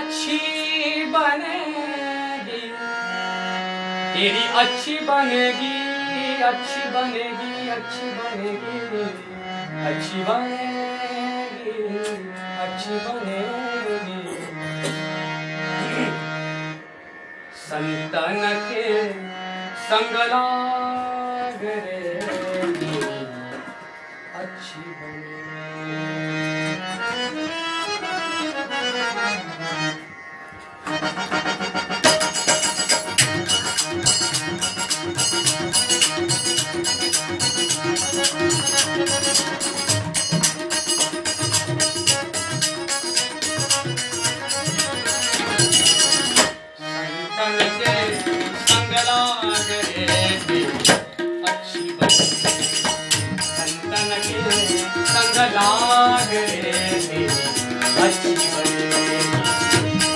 अच्छी बनेगी, तेरी अच्छी बनेगी, अच्छी बनेगी, अच्छी बनेगी, अच्छी बनेगी, अच्छी बनेगी। संतन के संग लाग रे अच्छी लाग रे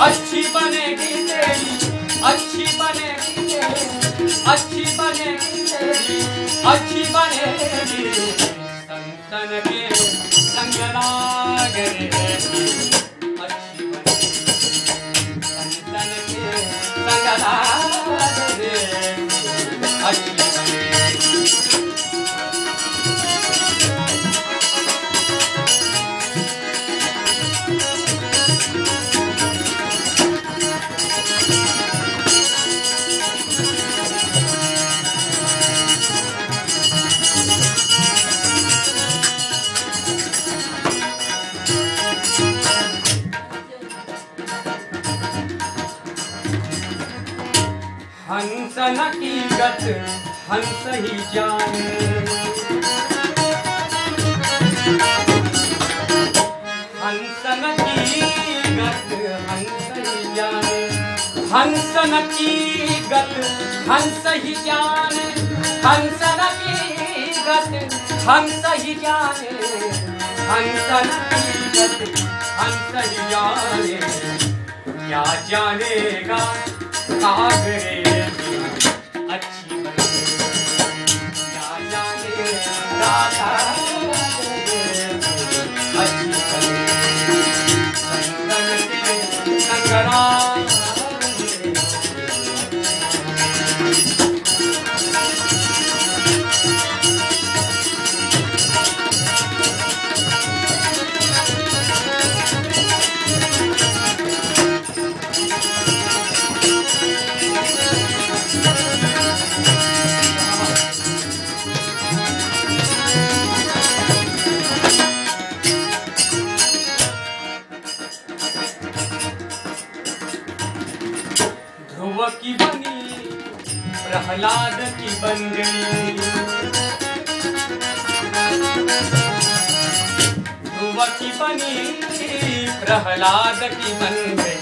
अच्छी बनेगी तेरी, अच्छी बनेगी तेरी, अच्छी बनेगी तेरी, अच्छी बनेगी। संतन के संग लाग रे अच्छी बनेगी, संतन के संग लाग रे अच्छी बनेगी। हंसन की गत हंस ही जाने, हंसन की गत हंस ही जाने, हंसन की गत हंस ही जाने, हंसन की गत हंस ही जाने, हंसन की गत हंस ही जाने। क्या जानेगा काग रे अच्छी बनेगी, क्या जानेगा काग रे अच्छी बनेगी। संतन के संग लाग रे ध्रुव की बनी प्रहलाद की बन गई, ध्रुव की बनी प्रहलाद की बन गई।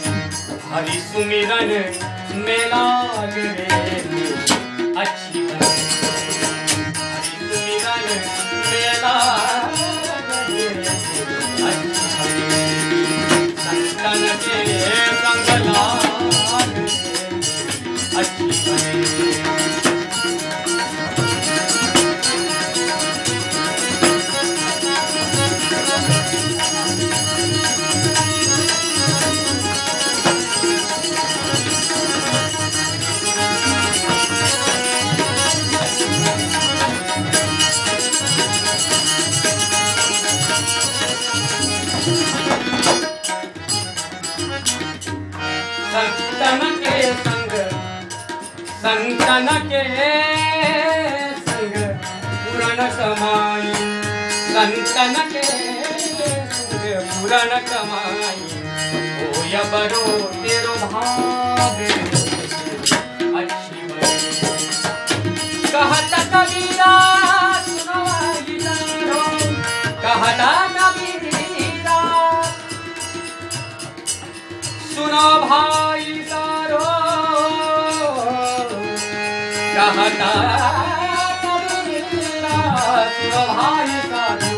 हरि सुमिरन में लाग रे अच्छी बनेगी, हरि सुमिरन में लाग रे अच्छी बनेगी। संतन के संग लाग अच्छी बनेगी। संतन के संग, संतन के संग पूरण कमाई, संतन के संग पूरण कमाई। होय बरो तेरो भाग अच्छी बनेगी। कहत कबीरा सुनो गीतारो, कहता कबीरा सुनो भाई सारो, कहता कबीरा सुनो भाई सारो।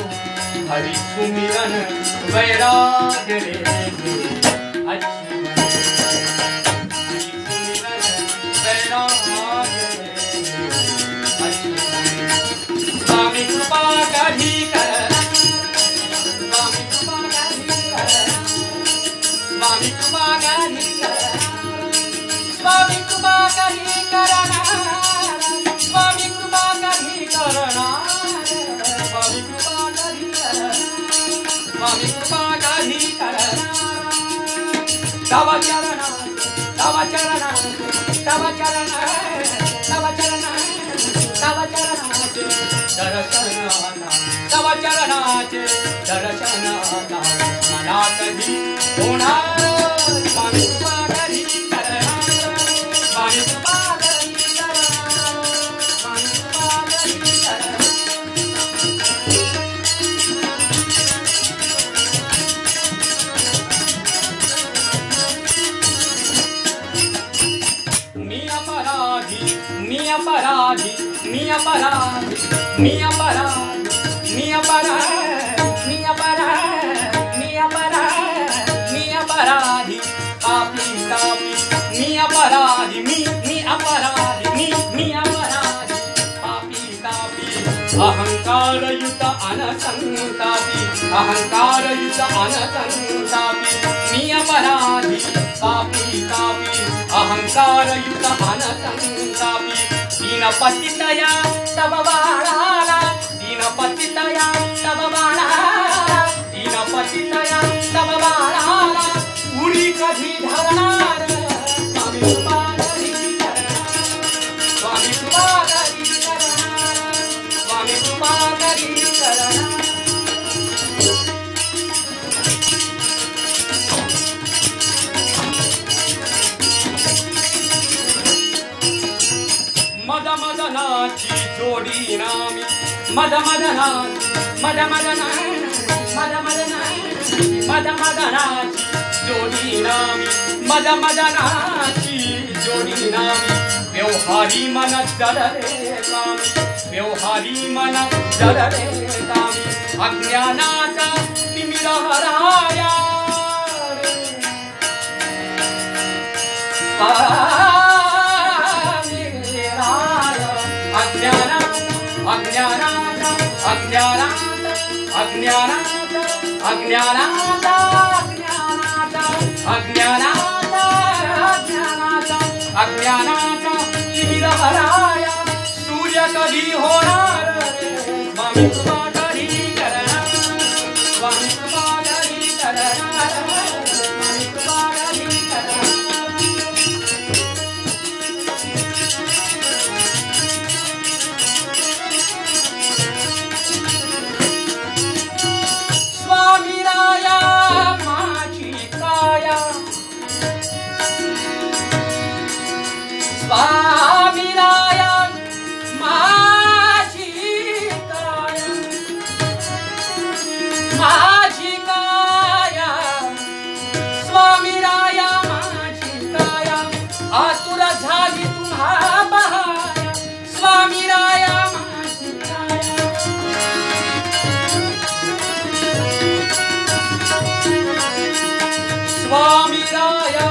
हरि सुमिरन वैराग रे अच्छी बनेगी, हरि सुमिरन वैराग रे अच्छी बनेगी। स्वामी कृपा कभी कर, स्वामी कृपा कभी कर, स्वामी कृपा कभी तव चरण तव चरण तव चरण तव चरण तव चरणाचे दर्शन तव चरणाचे दर्शन मला कधी होणार स्वामी कृपा कधी करणार स्वामी कृपा कधी करणार स्वामी कृपा कधी करणार मी अपराधी मी अपराधी मी अपराधी मी अपराधी मी अपराधी मी अपराधी मी अपराधी मी अपराधी पापी तापी मी अपराधी मी अपराधी मी अपराधी पापी तापी अहंकारयुत अनसंतापी अहंकारयुत अनसंतापी मी अपराधी पापी तापी अहंकारयुत अनसंतापी दीनपतितया तव बाळाला दीनपतितया तव बाळाला दीनपतितया तव बाळाला उडी कधी धरणार स्वामी कृपा कधी करणार स्वामी कृपा कधी करणार स्वामी कृपा कधी करणार मदमदनाची जोडी नामी मदमदनाची मदमदनाची जोडी नामी मदमदनाची जोडी नामी व्यवहारी मन जडरे कामी व्यवहारी मन जडरे कामी अज्ञानाचा तिमिर हराया अज्ञानात अज्ञानात अज्ञानात अज्ञानात अज्ञानात अज्ञानात अज्ञानात अज्ञानात तिमिर हराया सूर्य कधी होणार स्वामी कृपा कधी करणार स्वामी कृपा कधी करणार स्वामी कृपा कधी करणार स्वामीराया माझी काया स्वामीराया माझी काया आतुर झाली तुम्हा बहाया स्वामीराया माझी काया स्वामीराया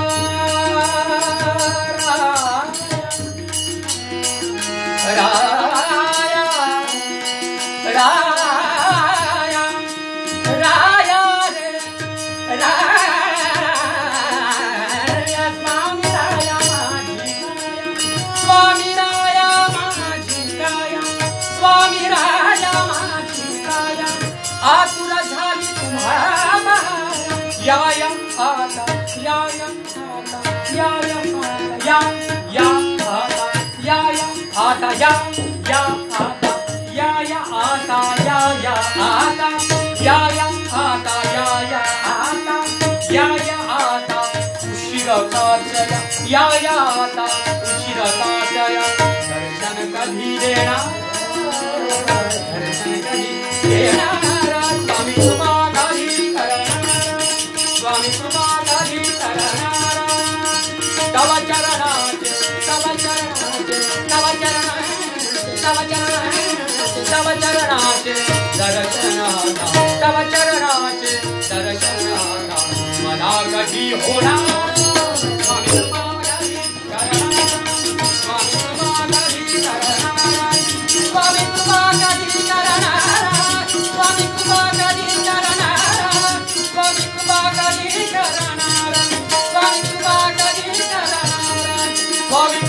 राया राया राया रे राया स्वामी राया माझी काया स्वामी राया माझी काया आतुर झाली तुम्हा बहाया या आता या आता या आता या आता या आता या आता या आता उशीर काचया या आता उशीर काचया दर्शन कधी देणार दर्शन कधी देणार स्वामी कृपा कधी करणार स्वामी कृपा कधी करणार तव चरणाचे तव चरणाचे तव चरणाचे तव चरणाचे तव चरणाचे दर्शन तव चरणाचे दर्शन मला कधी होणार स्वामी कृपा कधी करणार स्वामी कृपा कधी करणार स्वामी कृपा कधी करणार स्वामी कृपा कधी करणार स्वामी कृपा कधी करणार स्वामी कृपा कधी करणार स्वामी